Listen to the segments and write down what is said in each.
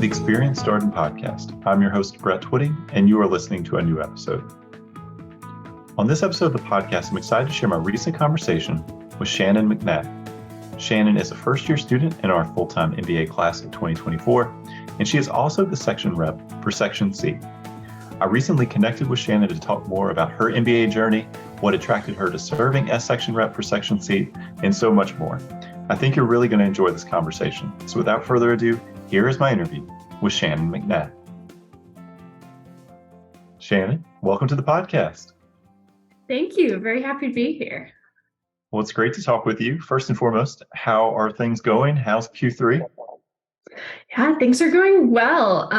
the Experience Darden podcast. I'm your host, Brett Twitting, and you are listening to a new episode. On this episode of the podcast, I'm excited to share my recent conversation with Shannon McNatt. Shannon is a first-year student in our full-time MBA class of 2024, and she is also the section rep for Section C. I recently connected with Shannon to talk more about her MBA journey, what attracted her to serving as section rep for Section C, and so much more. I think you're really going to enjoy this conversation. So without further ado, here is my interview with Shannon McNatt. Shannon, welcome to the podcast. Thank you. Very happy to be here. Well, it's great to talk with you. First and foremost, how are things going? How's Q3? Yeah, things are going well.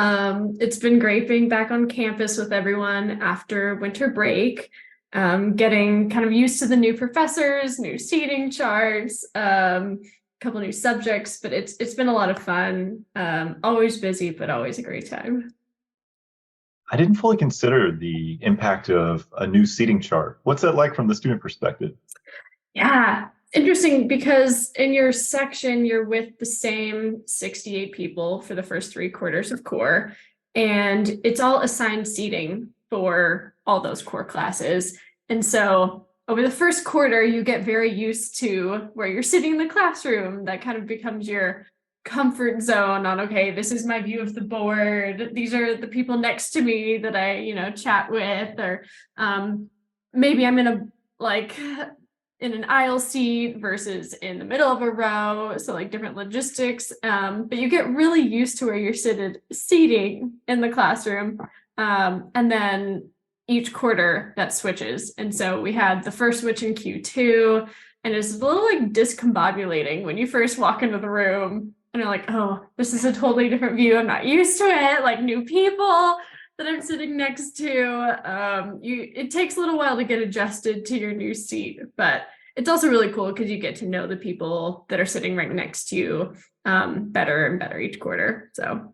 It's been great being back on campus with everyone after winter break, getting kind of used to the new professors, new seating charts, a couple new subjects, but it's been a lot of fun. Always busy, but always a great time. I didn't fully consider the impact of a new seating chart. What's that like from the student perspective? Yeah, interesting because in your section, you're with the same 68 people for the first 3 quarters of core, and it's all assigned seating for all those core classes. And so over the first quarter, you get very used to where you're sitting in the classroom. That kind of becomes your comfort zone on, okay, this is my view of the board. These are the people next to me that I, chat with, or maybe I'm in an aisle seat versus in the middle of a row. So like different logistics, but you get really used to where you're seating in the classroom. And then each quarter that switches. And so we had the first switch in Q2, and it's a little like discombobulating when you first walk into the room and you're like, oh, this is a totally different view. I'm not used to it, like new people that I'm sitting next to. It takes a little while to get adjusted to your new seat, but it's also really cool because you get to know the people that are sitting right next to you better and better each quarter. So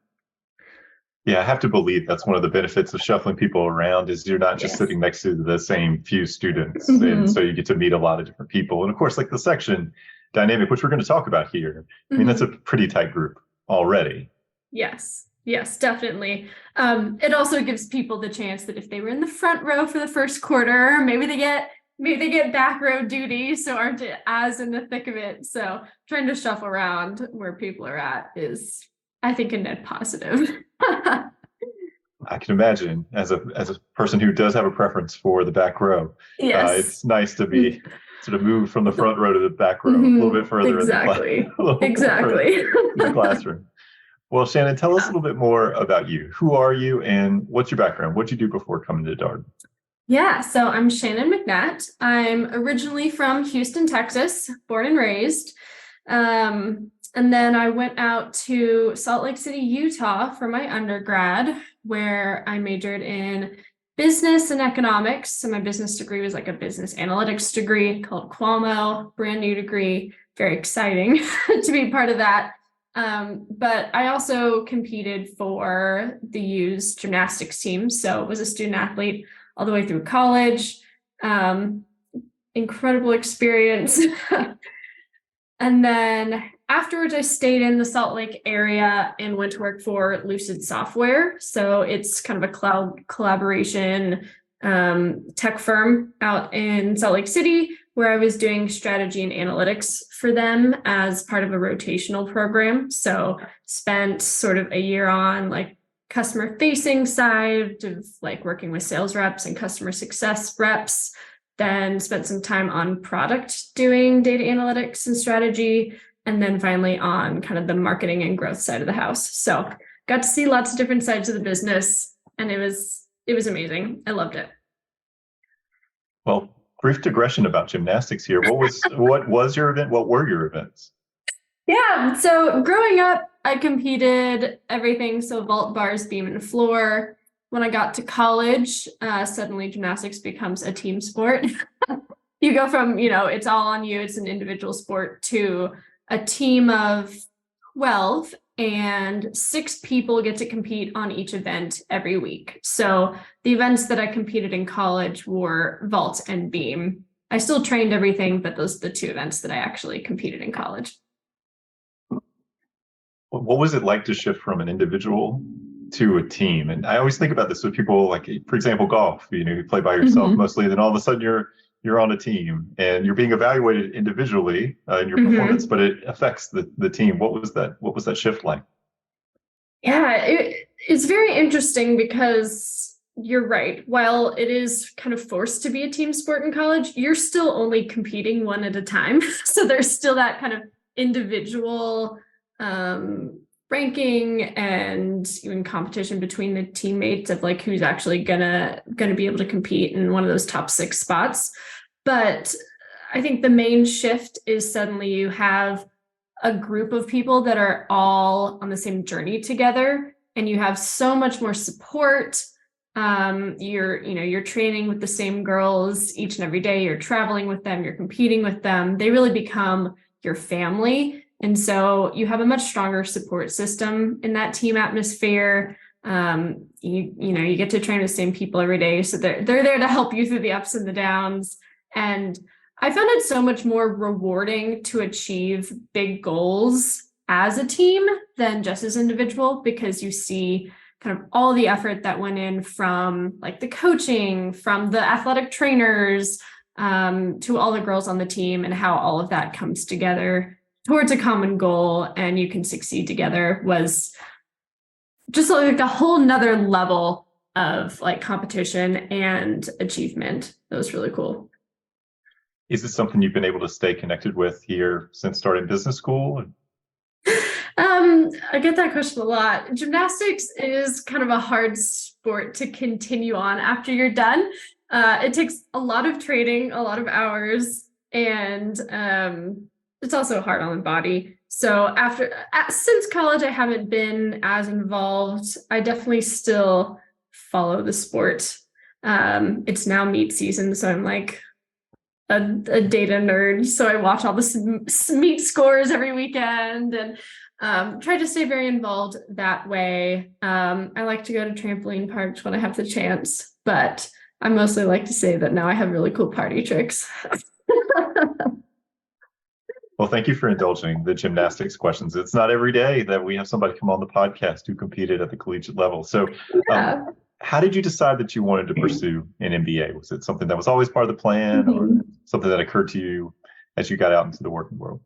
yeah, I have to believe that's one of the benefits of shuffling people around is you're not just sitting next to the same few students. Mm-hmm. And so you get to meet a lot of different people. And of course, like the section dynamic, which we're going to talk about here, I mean, that's a pretty tight group already. Yes, definitely. It also gives people the chance that if they were in the front row for the first quarter, maybe they get back row duty, so aren't as in the thick of it. So trying to shuffle around where people are at is, I think, a net positive. I can imagine as a person who does have a preference for the back row. Yes. It's nice to be sort of moved from the front row to the back row, a little bit further in the classroom. Well, Shannon, tell us a little bit more about you. Who are you and what's your background? What did you do before coming to Darden? Yeah, so I'm Shannon McNatt. I'm originally from Houston, Texas, born and raised. And then I went out to Salt Lake City, Utah for my undergrad, where I majored in business and economics. So my business degree was like a business analytics degree called Cuomo, brand new degree, very exciting to be part of that. But I also competed for the U's gymnastics team. So was a student athlete all the way through college. Incredible experience. And then afterwards, I stayed in the Salt Lake area and went to work for Lucid Software. So it's kind of a cloud collaboration tech firm out in Salt Lake City, where I was doing strategy and analytics for them as part of a rotational program. So spent sort of a year on like customer facing side of like working with sales reps and customer success reps, then spent some time on product doing data analytics and strategy, and then finally on kind of the marketing and growth side of the house. So got to see lots of different sides of the business, and it was amazing. I loved it. Well, brief digression about gymnastics here. What was your event? What were your events? Yeah, so growing up, I competed everything. So vault, bars, beam, and floor. When I got to college, suddenly gymnastics becomes a team sport. You go from, it's all on you, it's an individual sport, to a team of 12, and 6 people get to compete on each event every week. So the events that I competed in college were vault and beam. I still trained everything, but those are the 2 events that I actually competed in college. what was it like to shift from an individual to a team? And I always think about this with people like, for example, golf. You play by yourself mostly, and then all of a sudden you're on a team and you're being evaluated individually in your performance, but it affects the team. What was that shift like? Yeah, it's very interesting because you're right. While it is kind of forced to be a team sport in college, you're still only competing one at a time. So there's still that kind of individual ranking and even competition between the teammates of like who's actually gonna be able to compete in one of those top 6 spots. But I think the main shift is suddenly you have a group of people that are all on the same journey together, and you have so much more support. You're training with the same girls each and every day. You're traveling with them. You're competing with them. They really become your family. And so you have a much stronger support system in that team atmosphere. You get to train with the same people every day. So they're there to help you through the ups and the downs. And I found it so much more rewarding to achieve big goals as a team than just as an individual, because you see kind of all the effort that went in from like the coaching, from the athletic trainers, to all the girls on the team, and how all of that comes together towards a common goal and you can succeed together was just like a whole nother level of like competition and achievement. That was really cool. Is this something you've been able to stay connected with here since starting business school? I get that question a lot. Gymnastics is kind of a hard sport to continue on after you're done. It takes a lot of training, a lot of hours, and it's also hard on the body. So since college, I haven't been as involved. I definitely still follow the sport. It's now meet season, so I'm like a data nerd. So I watch all the meet scores every weekend and try to stay very involved that way. I like to go to trampoline parks when I have the chance, but I mostly like to say that now I have really cool party tricks. Well, thank you for indulging the gymnastics questions. It's not every day that we have somebody come on the podcast who competed at the collegiate level. So how did you decide that you wanted to pursue an MBA? Was it something that was always part of the plan, or something that occurred to you as you got out into the working world?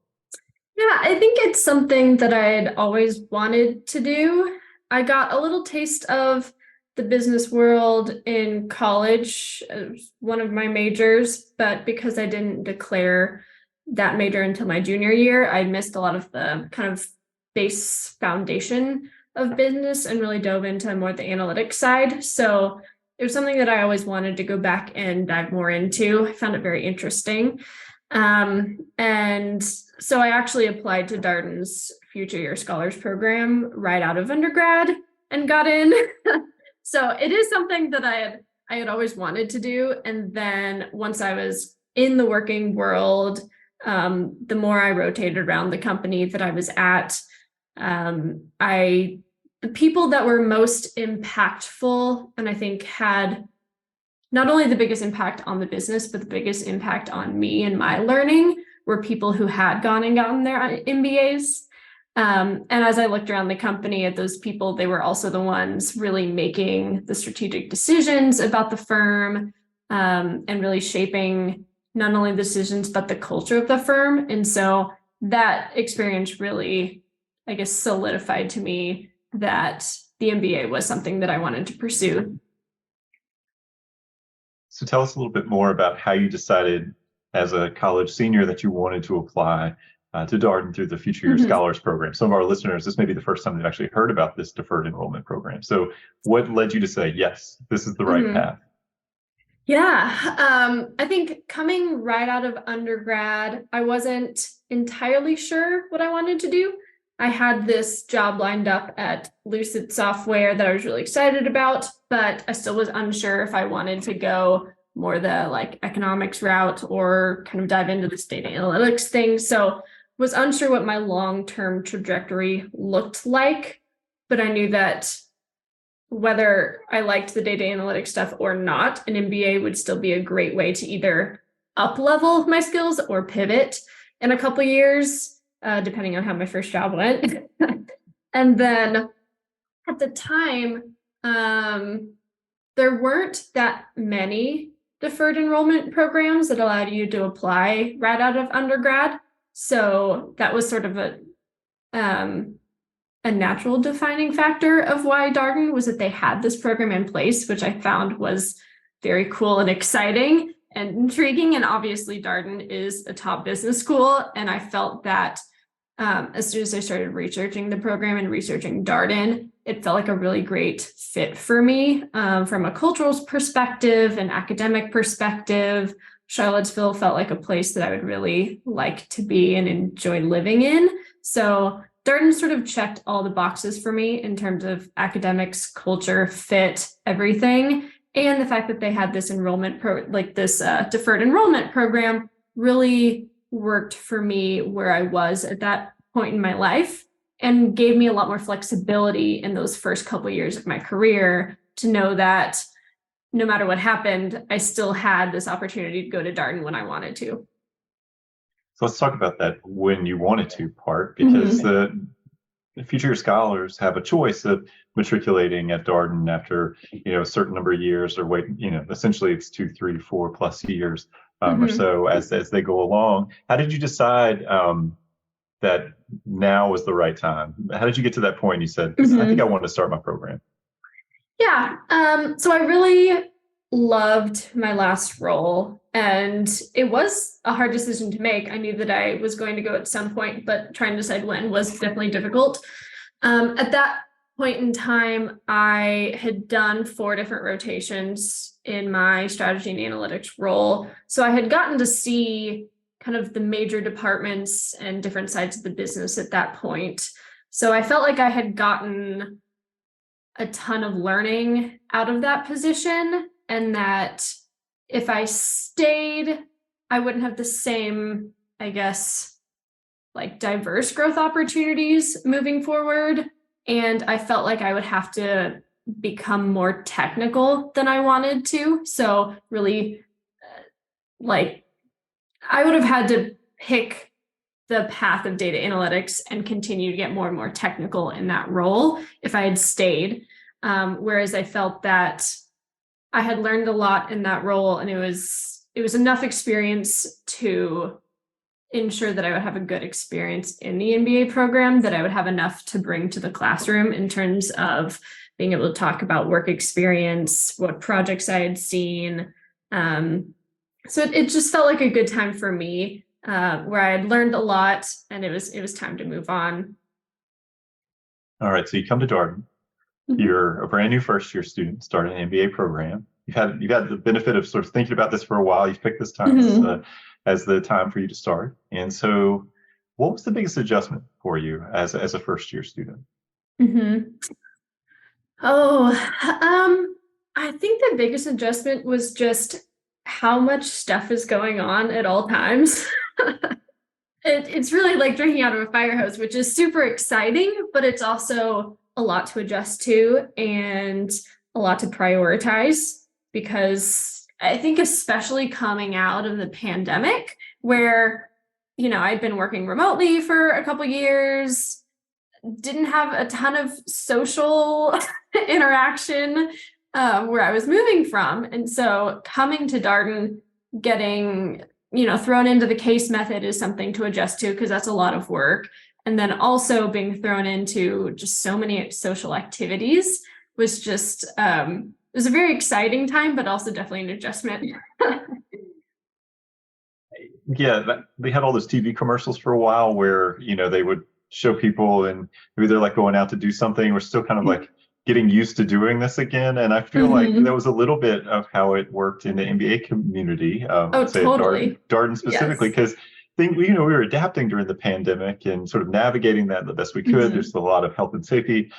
Yeah, I think it's something that I had always wanted to do. I got a little taste of the business world in college as one of my majors, but because I didn't declare that major until my junior year, I missed a lot of the kind of base foundation of business and really dove into more the analytics side. So it was something that I always wanted to go back and dive more into. I found it very interesting. And so I actually applied to Darden's Future Year Scholars Program right out of undergrad and got in. So it is something that I had always wanted to do. And then once I was in the working world, the more I rotated around the company that I was at, the people that were most impactful and I think had not only the biggest impact on the business, but the biggest impact on me and my learning were people who had gone and gotten their MBAs. And as I looked around the company at those people, they were also the ones really making the strategic decisions about the firm, and really shaping not only the decisions, but the culture of the firm. And so that experience really, I guess, solidified to me that the MBA was something that I wanted to pursue. So tell us a little bit more about how you decided as a college senior that you wanted to apply to Darden through the Future Year Scholars Program. Some of our listeners, this may be the first time they've actually heard about this deferred enrollment program. So what led you to say, yes, this is the right path? Yeah, I think coming right out of undergrad, I wasn't entirely sure what I wanted to do. I had this job lined up at Lucid Software that I was really excited about, but I still was unsure if I wanted to go more the like economics route or kind of dive into this data analytics thing. So was unsure what my long-term trajectory looked like, but I knew that whether I liked the data analytics stuff or not, an MBA would still be a great way to either up-level my skills or pivot in a couple of years, depending on how my first job went. And then at the time, there weren't that many deferred enrollment programs that allowed you to apply right out of undergrad. So that was sort of a natural defining factor of why Darden was that they had this program in place, which I found was very cool and exciting and intriguing. And obviously Darden is a top business school. And I felt that as soon as I started researching the program and researching Darden, it felt like a really great fit for me from a cultural perspective and academic perspective. Charlottesville felt like a place that I would really like to be and enjoy living in. So Darden sort of checked all the boxes for me in terms of academics, culture, fit, everything. And the fact that they had this deferred enrollment program really worked for me where I was at that point in my life and gave me a lot more flexibility in those first couple of years of my career to know that no matter what happened, I still had this opportunity to go to Darden when I wanted to. So let's talk about that when you wanted to part, because the future scholars have a choice of matriculating at Darden after, a certain number of years, or essentially it's 2, 3, 4+ years or so as they go along. How did you decide that now was the right time? How did you get to that point? You said, I think I want to start my program. Yeah. So I really loved my last role, and it was a hard decision to make. I knew that I was going to go at some point, but trying to decide when was definitely difficult. At that point in time, I had done 4 different rotations in my strategy and analytics role. So I had gotten to see kind of the major departments and different sides of the business at that point. So I felt like I had gotten a ton of learning out of that position, and that if I stayed, I wouldn't have the same, I guess, like diverse growth opportunities moving forward. And I felt like I would have to become more technical than I wanted to. So really, I would have had to pick the path of data analytics and continue to get more and more technical in that role if I had stayed. Whereas I felt that I had learned a lot in that role, and it was enough experience to ensure that I would have a good experience in the MBA program, that I would have enough to bring to the classroom in terms of being able to talk about work experience, what projects I had seen. So it just felt like a good time for me, where I had learned a lot, and it was time to move on. All right, so you come to Darden. You're a brand new first-year student starting an MBA program. You've had the benefit of sort of thinking about this for a while. You've picked this time as the time for you to start. And so, what was the biggest adjustment for you as a first-year student? I think the biggest adjustment was just how much stuff is going on at all times. It's really like drinking out of a fire hose, which is super exciting, but it's also a lot to adjust to and a lot to prioritize, because I think especially coming out of the pandemic, where, I'd been working remotely for a couple years, didn't have a ton of social interaction where I was moving from. And so coming to Darden, getting, thrown into the case method is something to adjust to, because that's a lot of work. And then also being thrown into just so many social activities was just, it was a very exciting time, but also definitely an adjustment. Yeah, they had all those TV commercials for a while where, they would show people and maybe they're like going out to do something. We're still kind of like getting used to doing this again. And I feel like that was a little bit of how it worked in the MBA community. Totally. Darden specifically, because we were adapting during the pandemic and sort of navigating that the best we could. There's a lot of health and safety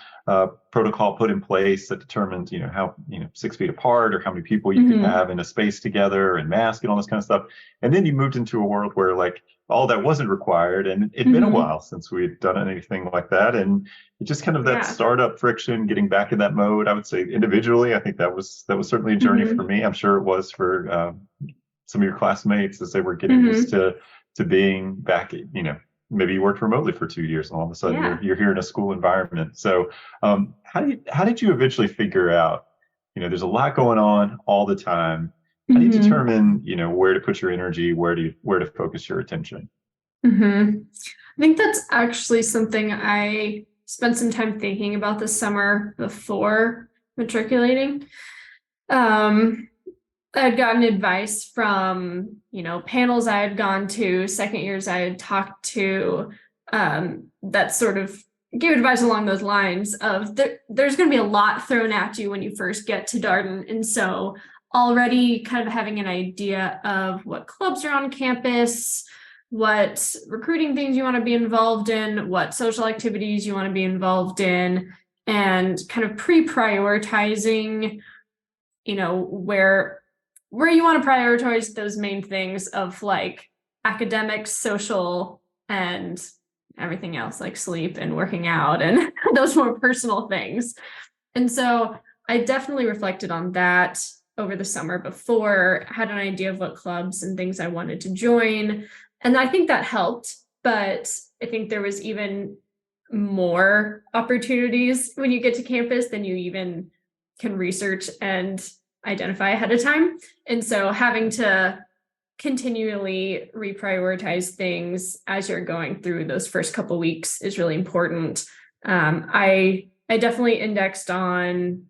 protocol put in place that determined, how 6 feet apart or how many people you could have in a space together, and mask and all this kind of stuff. And then you moved into a world where like all that wasn't required, and it'd been a while since we had done anything like that. And it just kind of that startup friction, getting back in that mode. I would say individually, I think that was certainly a journey for me. I'm sure it was for some of your classmates as they were getting used to being back, maybe you worked remotely for 2 years, and all of a sudden Yeah. you're here in a school environment. So how did you eventually figure out, there's a lot going on all the time. How do you Hmm. determine, where to put your energy, where to focus your attention? Hmm. I think that's actually something I spent some time thinking about this summer before matriculating. Um, I had gotten advice from, panels I had gone to, second years I had talked to, that sort of gave advice along those lines of there's going to be a lot thrown at you when you first get to Darden. And so already kind of having an idea of what clubs are on campus, what recruiting things you want to be involved in, what social activities you want to be involved in, and kind of pre-prioritizing, where you want to prioritize those main things of like academics, social, and everything else like sleep and working out and those more personal things. And so I definitely reflected on that over the summer before, had an idea of what clubs and things I wanted to join. And I think that helped, but I think there was even more opportunities when you get to campus than you even can research and identify ahead of time. And so having to continually reprioritize things as you're going through those first couple weeks is really important. I definitely indexed on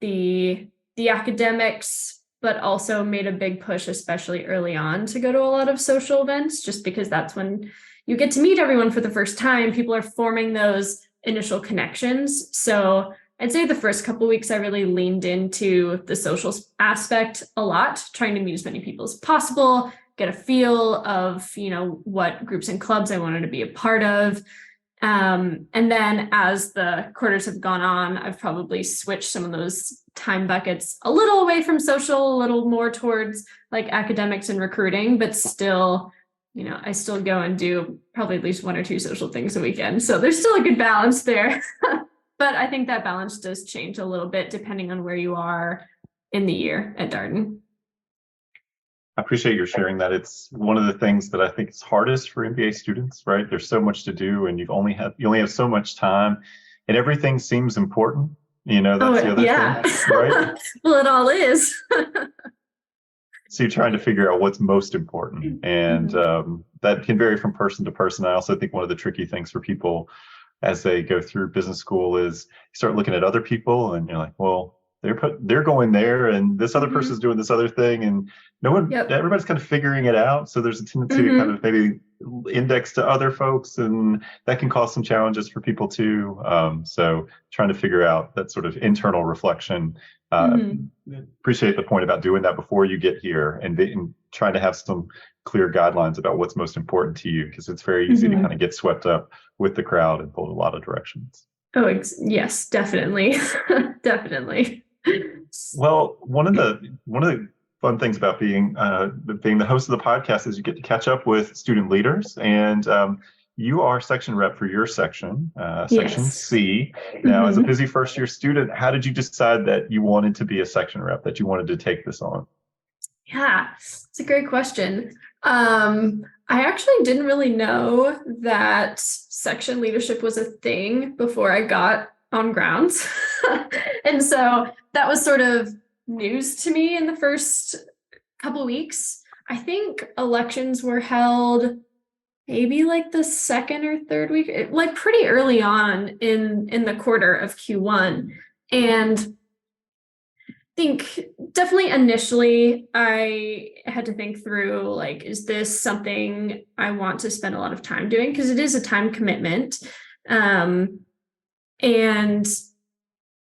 the academics, but also made a big push, especially early on, to go to a lot of social events, just because that's when you get to meet everyone for the first time. People are forming those initial connections. So I'd say the first couple of weeks, I really leaned into the social aspect a lot, trying to meet as many people as possible, get a feel of, what groups and clubs I wanted to be a part of. And then as the quarters have gone on, I've probably switched some of those time buckets a little away from social, a little more towards like academics and recruiting, but still, I still go and do probably at least one or two social things a weekend. So there's still a good balance there. But I think that balance does change a little bit depending on where you are in the year at Darden. I appreciate your sharing that. It's one of the things that I think is hardest for MBA students, right? There's so much to do, and you only have so much time, and everything seems important. That's the other thing, right? Well, it all is. So you're trying to figure out what's most important, and that can vary from person to person. I also think one of the tricky things for people as they go through business school is you start looking at other people, and you're like, well, they're going there, and this other person's doing this other thing, and everybody's kind of figuring it out. So there's a tendency to kind of maybe index to other folks, and that can cause some challenges for people too. So trying to figure out that sort of internal reflection. Appreciate the point about doing that before you get here, and trying to have some clear guidelines about what's most important to you, because it's very easy to kind of get swept up with the crowd and pulled a lot of directions. Oh, yes, definitely. Definitely. Well, one of the fun things about being the host of the podcast is you get to catch up with student leaders, and you are section rep for your section, section C. Now, as a busy first year student, how did you decide that you wanted to be a section rep, that you wanted to take this on? Yeah, it's a great question. I actually didn't really know that section leadership was a thing before I got on grounds. And so that was sort of news to me in the first couple weeks. I think elections were held maybe like the second or third week, like pretty early on in the quarter of Q1. And think definitely initially I had to think through, like, is this something I want to spend a lot of time doing? Because it is a time commitment. And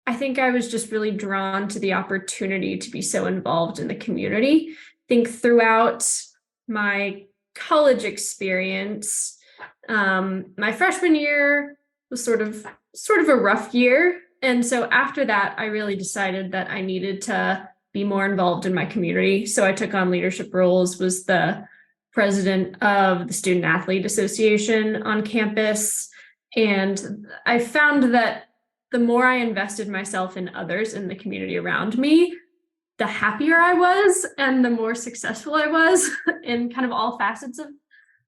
I think I was just really drawn to the opportunity to be so involved in the community. I think throughout my college experience, my freshman year was sort of a rough year. And so after that, I really decided that I needed to be more involved in my community. So I took on leadership roles, was the president of the Student Athlete Association on campus. And I found that the more I invested myself in others in the community around me, the happier I was and the more successful I was in kind of all facets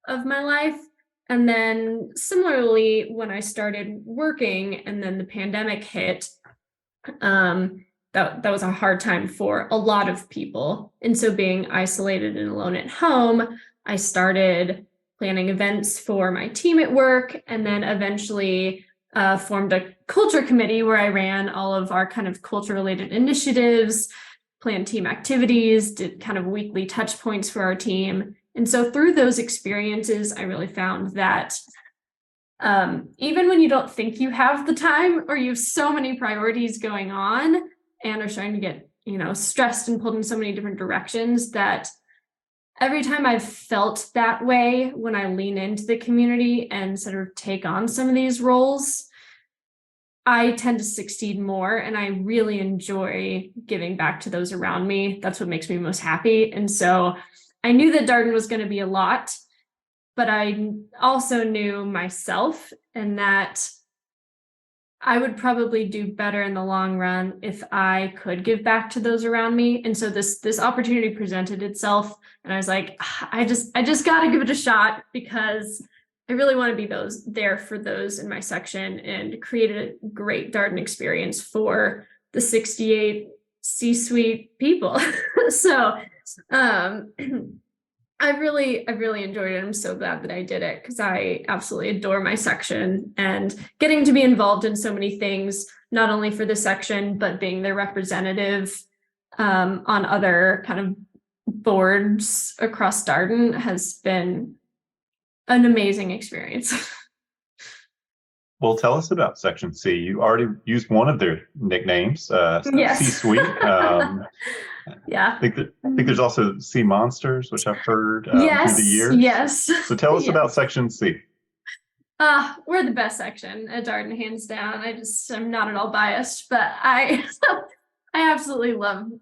of my life. And then similarly, when I started working and then the pandemic hit, that was a hard time for a lot of people. And so being isolated and alone at home, I started planning events for my team at work, and then eventually formed a culture committee where I ran all of our kind of culture related initiatives, planned team activities, did kind of weekly touch points for our team. And so through those experiences, I really found that even when you don't think you have the time, or you have so many priorities going on and are starting to get, stressed and pulled in so many different directions, that every time I've felt that way, when I lean into the community and sort of take on some of these roles, I tend to succeed more, and I really enjoy giving back to those around me. That's what makes me most happy. And so I knew that Darden was going to be a lot, but I also knew myself, and that I would probably do better in the long run if I could give back to those around me. And so this opportunity presented itself, and I was like, I just got to give it a shot, because I really want to be there for those in my section, and create a great Darden experience for the 68 C-suite people. So I've really enjoyed it. I'm so glad that I did it, because I absolutely adore my section, and getting to be involved in so many things, not only for the section, but being their representative on other kind of boards across Darden has been an amazing experience. Well, tell us about Section C. You already used one of their nicknames, Yes. C-Suite. Yeah. I think there's also C Monsters, which I've heard through the years. Yes. So tell us about Section C. We're the best section at Darden, hands down. I'm not at all biased, but I absolutely love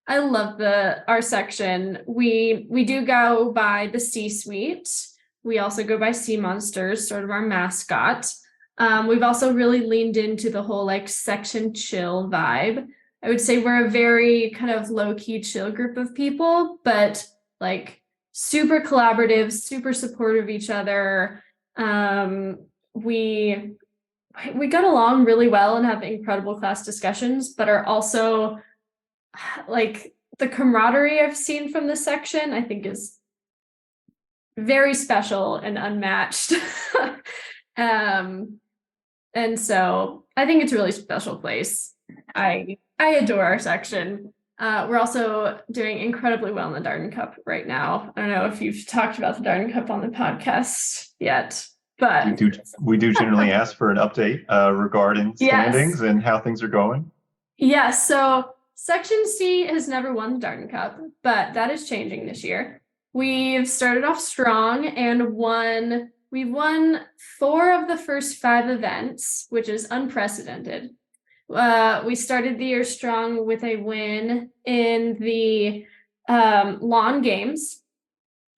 I love our section. We do go by the C-Suite. We also go by C Monsters, sort of our mascot. We've also really leaned into the whole section chill vibe. I would say we're a very kind of low-key chill group of people, but super collaborative, super supportive of each other. We got along really well and have incredible class discussions, but are also the camaraderie I've seen from this section, I think, is very special and unmatched. And so I think it's a really special place. I adore our section. We're also doing incredibly well in the Darden Cup right now. I don't know if you've talked about the Darden Cup on the podcast yet, but we do generally ask for an update regarding standings and how things are going. Yes. So Section C has never won the Darden Cup, but that is changing this year. We've started off strong and we've won 4 of the first 5 events, which is unprecedented. We started the year strong with a win in the lawn games,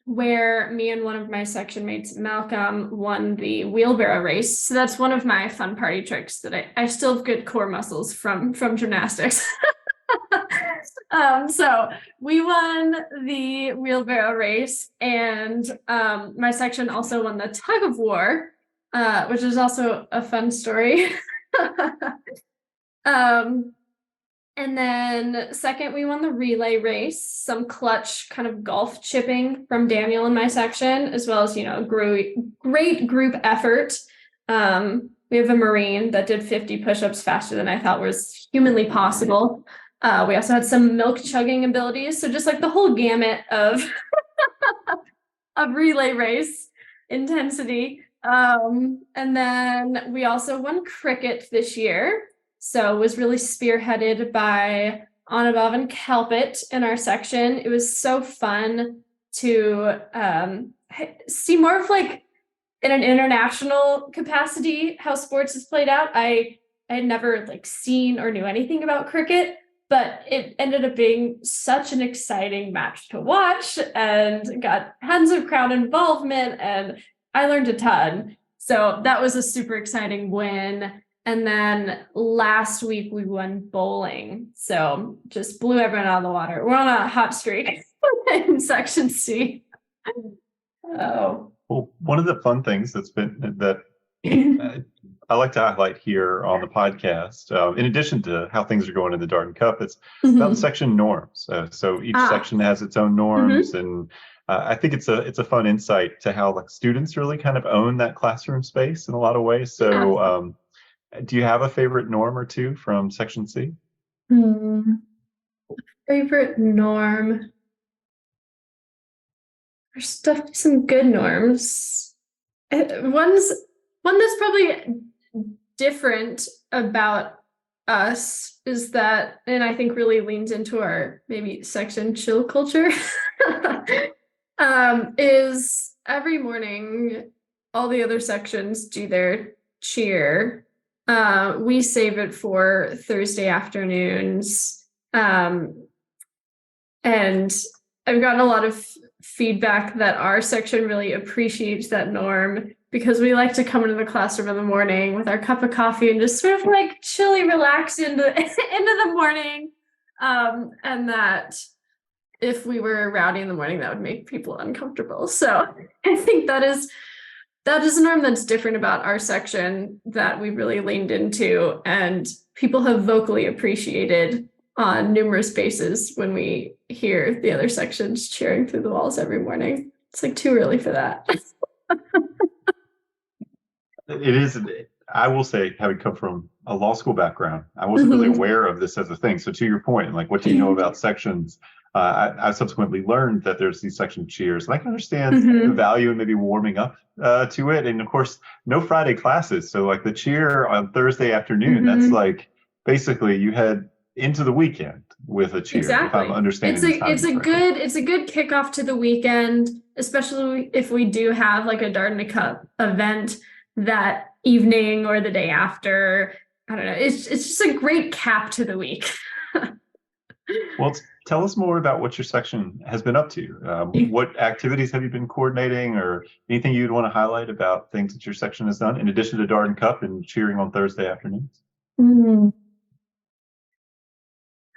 where me and one of my section mates, Malcolm, won the wheelbarrow race. So that's one of my fun party tricks that I still have good core muscles from gymnastics. So we won the wheelbarrow race, and my section also won the tug of war, which is also a fun story. And then second, we won the relay race, some clutch kind of golf chipping from Daniel in my section, as well as, a great group effort. We have a Marine that did 50 push-ups faster than I thought was humanly possible. We also had some milk chugging abilities. So just the whole gamut of relay race intensity. And then we also won cricket this year. So it was really spearheaded by Anubhav and Kalpit in our section. It was so fun to see more of in an international capacity how sports is played out. I had never seen or knew anything about cricket, but it ended up being such an exciting match to watch, and got tons of crowd involvement, and I learned a ton. So that was a super exciting win. And then last week we won bowling. So just blew everyone out of the water. We're on a hot streak in Section C. Oh, Well, one of the fun things that I like to highlight here on the podcast, in addition to how things are going in the Darden Cup, it's about the Mhm. section norms. So each Ah, section has its own norms, mhm. and I think it's a fun insight to how like students really kind of own that classroom space in a lot of ways. Yeah. So, do you have a favorite norm or two from section C? Hmm. Favorite norm. There's definitely some good norms. One's one that's probably different about us is that, and I think really leans into our maybe section chill culture, is every morning all the other sections do their cheer. We save it for Thursday afternoons. And I've gotten a lot of feedback that our section really appreciates that norm because we like to come into the classroom in the morning with our cup of coffee and just sort of like chilly relax into into the morning. And that if we were rowdy in the morning, that would make people uncomfortable. So I think that is a norm that's different about our section that we really leaned into, and people have vocally appreciated on numerous bases when we hear the other sections cheering through the walls every morning. It's like too early for that. It is. I will say, having come from a law school background, I wasn't really Mhm. aware of this as a thing. So, to your point, like, what do you know about sections? I subsequently learned that there's these section cheers, and I can understand the Mhm. value in maybe warming up to it. And of course, no Friday classes, so like the cheer on Thursday afternoon, that's Mhm. like basically you head into the weekend with a cheer, if I'm Exactly. understanding the timing correctly. It's a good kickoff to the weekend, especially if we do have like a Darden Cup event that evening or the day after. I don't know. It's just a great cap to the week. Well, tell us more about what your section has been up to. What activities have you been coordinating, or anything you'd want to highlight about things that your section has done, in addition to Darden Cup and cheering on Thursday afternoons? Mm.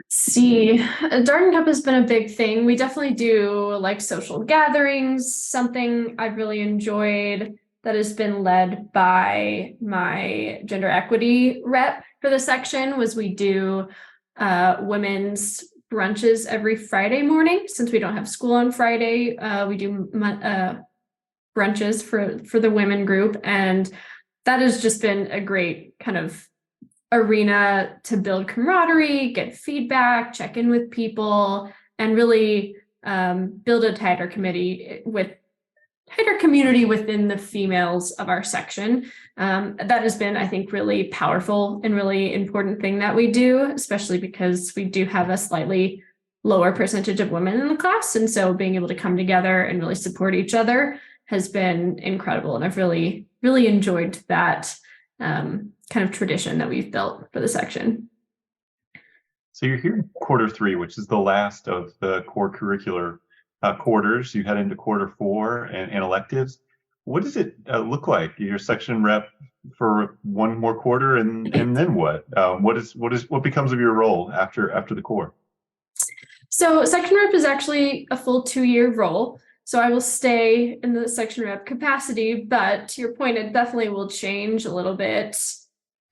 See, Darden Cup has been a big thing. We definitely do like social gatherings. Something I've really enjoyed that has been led by my gender equity rep for the section was we do women's brunches every Friday morning. Since we don't have school on Friday, we do brunches for the women group, and that has just been a great kind of arena to build camaraderie, get feedback, check in with people, and really build a tighter community within the females of our section. That has been, I think, really powerful and really important thing that we do, especially because we do have a slightly lower percentage of women in the class. And so being able to come together and really support each other has been incredible. And I've really, really enjoyed that kind of tradition that we've built for the section. So you're here in quarter three, which is the last of the core curricular quarters. You head into quarter four and electives. What does it look like? Your section rep for one more quarter, and then what? What becomes of your role after the core? So section rep is actually a full 2-year role. So I will stay in the section rep capacity, but to your point, it definitely will change a little bit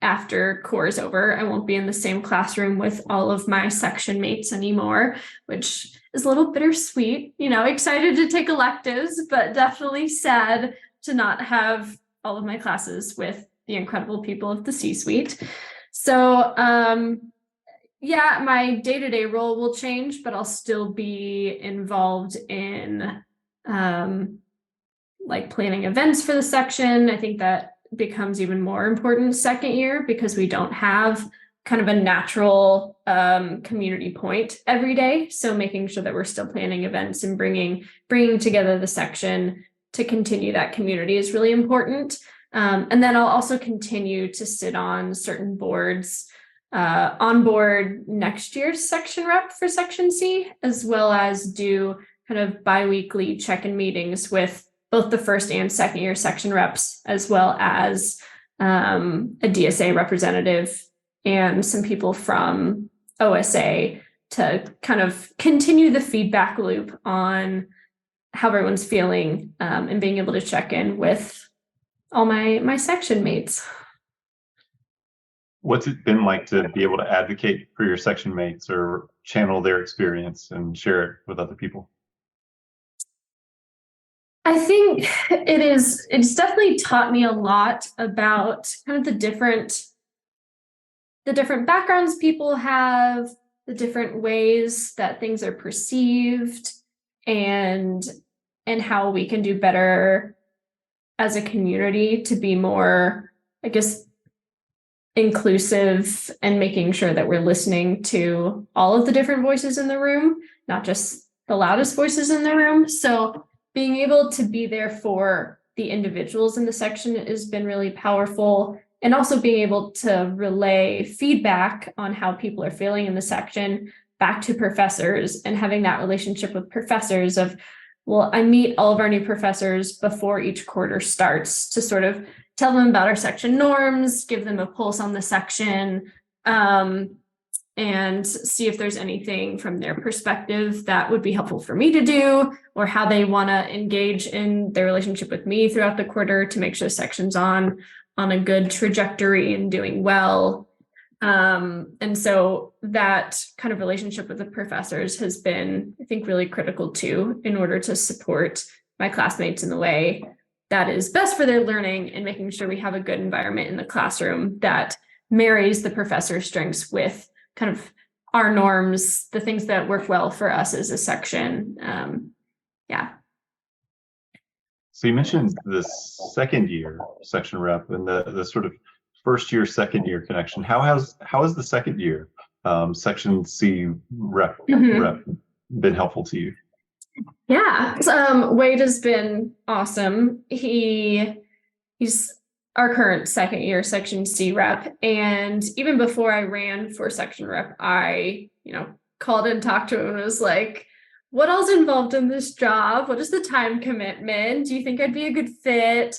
after core is over. I won't be in the same classroom with all of my section mates anymore, which is a little bittersweet. Excited to take electives, but definitely sad to not have all of my classes with the incredible people of the C-suite. So yeah, my day-to-day role will change, but I'll still be involved in like planning events for the section. I think that becomes even more important second year because we don't have kind of a natural community point every day. So making sure that we're still planning events and bringing together the section to continue that community is really important. And then I'll also continue to sit on certain boards on board next year's section rep for section C, as well as do kind of biweekly check-in meetings with both the first and second year section reps, as well as a DSA representative and some people from OSA to kind of continue the feedback loop on how everyone's feeling, and being able to check in with all my section mates. What's it been like to be able to advocate for your section mates or channel their experience and share it with other people? I think it's definitely taught me a lot about kind of the different backgrounds people have, the different ways that things are perceived, and how we can do better as a community to be more, I guess, inclusive, and making sure that we're listening to all of the different voices in the room, not just the loudest voices in the room. So being able to be there for the individuals in the section has been really powerful. And also being able to relay feedback on how people are feeling in the section back to professors, and having that relationship with professors of, well, I meet all of our new professors before each quarter starts to sort of tell them about our section norms, give them a pulse on the section, and see if there's anything from their perspective that would be helpful for me to do, or how they want to engage in their relationship with me throughout the quarter to make sure the section's on a good trajectory and doing well. And so that kind of relationship with the professors has been, I think, really critical too, in order to support my classmates in the way that is best for their learning, and making sure we have a good environment in the classroom that marries the professor's strengths with kind of our norms, the things that work well for us as a section. Yeah. So you mentioned the second year section rep and the sort of first year, second year connection. How has the second year section C rep been helpful to you? Yeah, Wade has been awesome. He's our current second year section C rep, and even before I ran for section rep, I called and talked to him and was like, what else involved in this job? What is the time commitment? Do you think I'd be a good fit?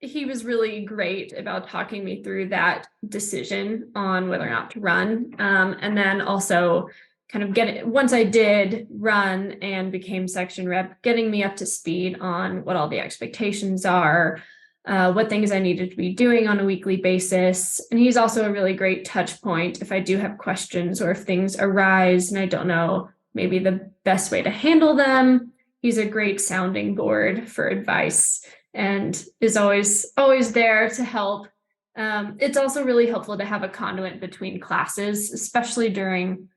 He was really great about talking me through that decision on whether or not to run. And then also kind of once I did run and became section rep, getting me up to speed on what all the expectations are, what things I needed to be doing on a weekly basis. And he's also a really great touch point if I do have questions, or if things arise and I don't know maybe the best way to handle them. He's a great sounding board for advice and is always there to help. It's also really helpful to have a conduit between classes, especially during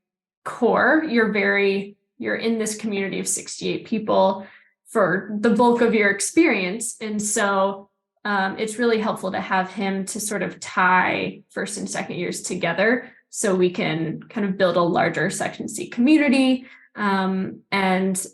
core. You're in this community of 68 people for the bulk of your experience. And so it's really helpful to have him to sort of tie first and second years together, so we can kind of build a larger section C community. And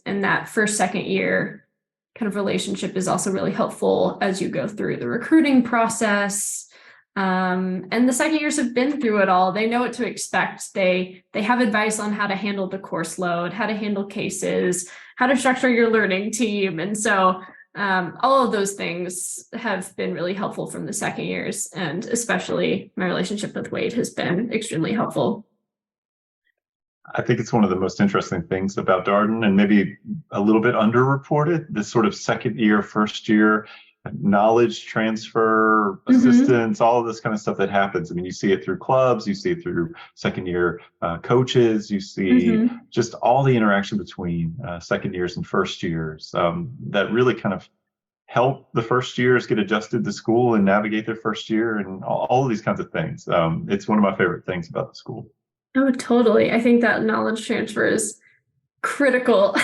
that first, second year kind of relationship is also really helpful as you go through the recruiting process. And the second years have been through it all. They know what to expect. They have advice on how to handle the course load, how to handle cases, how to structure your learning team. And so all of those things have been really helpful from the second years, and especially my relationship with Wade has been extremely helpful. I think it's one of the most interesting things about Darden, and maybe a little bit underreported, this sort of second year, first year knowledge transfer, assistance, all of this kind of stuff that happens. I mean, you see it through clubs, you see it through second year coaches, you see just all the interaction between second years and first years that really kind of help the first years get adjusted to school and navigate their first year, and all of these kinds of things. It's one of my favorite things about the school. Oh, totally. I think that knowledge transfer is critical.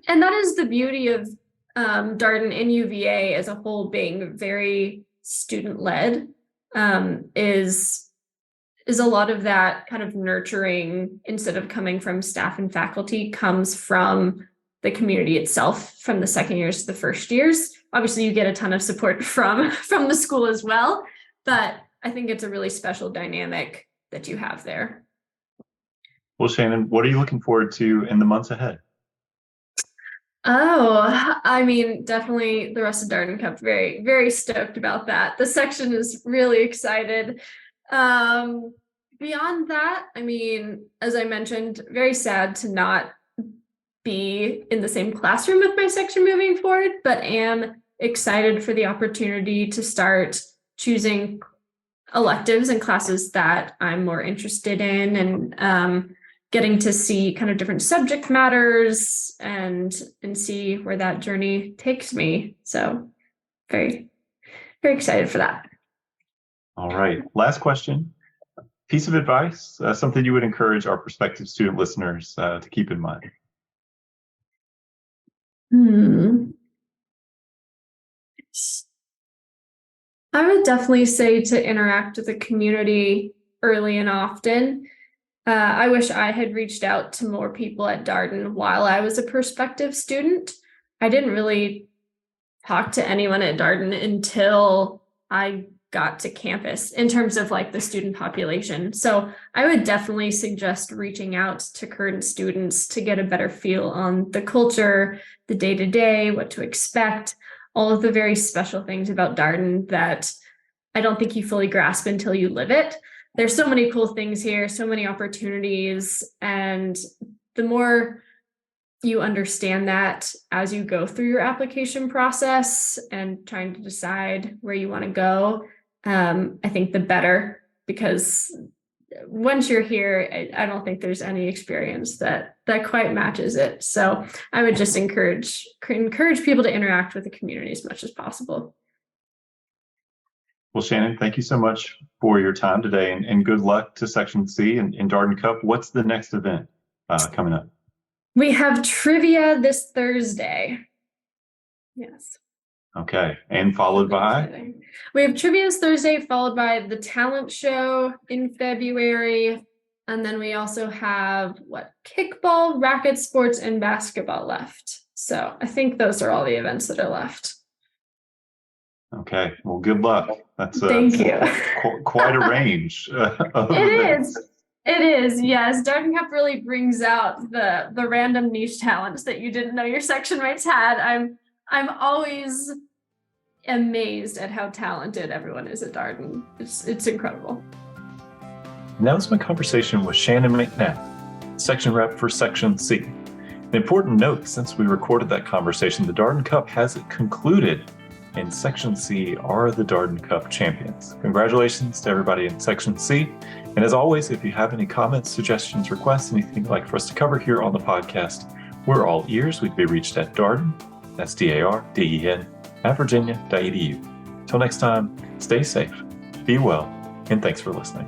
And that is the beauty of Darden and UVA as a whole being very student-led, is a lot of that kind of nurturing, instead of coming from staff and faculty, comes from the community itself, from the second years to the first years. Obviously, you get a ton of support from the school as well, but I think it's a really special dynamic that you have there. Well, Shannon, what are you looking forward to in the months ahead? Oh, I mean, definitely the rest of Darden Cup. Very, very stoked about that. The section is really excited. Beyond that, I mean, as I mentioned, very sad to not be in the same classroom with my section moving forward, but am excited for the opportunity to start choosing electives and classes that I'm more interested in, and getting to see kind of different subject matters and see where that journey takes me. So very, very excited for that. All right. Last question. Piece of advice, something you would encourage our prospective student listeners to keep in mind. I would definitely say to interact with the community early and often. I wish I had reached out to more people at Darden while I was a prospective student. I didn't really talk to anyone at Darden until I got to campus in terms of like the student population. So I would definitely suggest reaching out to current students to get a better feel on the culture, the day-to-day, what to expect, all of the very special things about Darden that I don't think you fully grasp until you live it. There's so many cool things here, so many opportunities, and the more you understand that as you go through your application process and trying to decide where you want to go, I think the better, because once you're here, I don't think there's any experience that quite matches it. So I would just encourage people to interact with the community as much as possible. Well, Shannon, thank you so much for your time today, and good luck to Section C and Darden Cup. What's the next event coming up? We have trivia this Thursday. Yes. Okay. And followed by? We have trivia this Thursday, followed by the talent show in February. And then we also have kickball, racket sports, and basketball left. So I think those are all the events that are left. Okay. Well, good luck. That's Thank you. Quite a range. It is, yes. Darden Cup really brings out the random niche talents that you didn't know your section mates had. I'm always amazed at how talented everyone is at Darden. It's incredible. And that was my conversation with Shannon McNatt, section rep for Section C. An important note, since we recorded that conversation, the Darden Cup hasn't concluded, and Section C are the Darden Cup champions. Congratulations to everybody in Section C. And as always, if you have any comments, suggestions, requests, anything you'd like for us to cover here on the podcast, we're all ears. We can be reached at Darden, that's DARDEN, at virginia.edu. Until next time, stay safe, be well, and thanks for listening.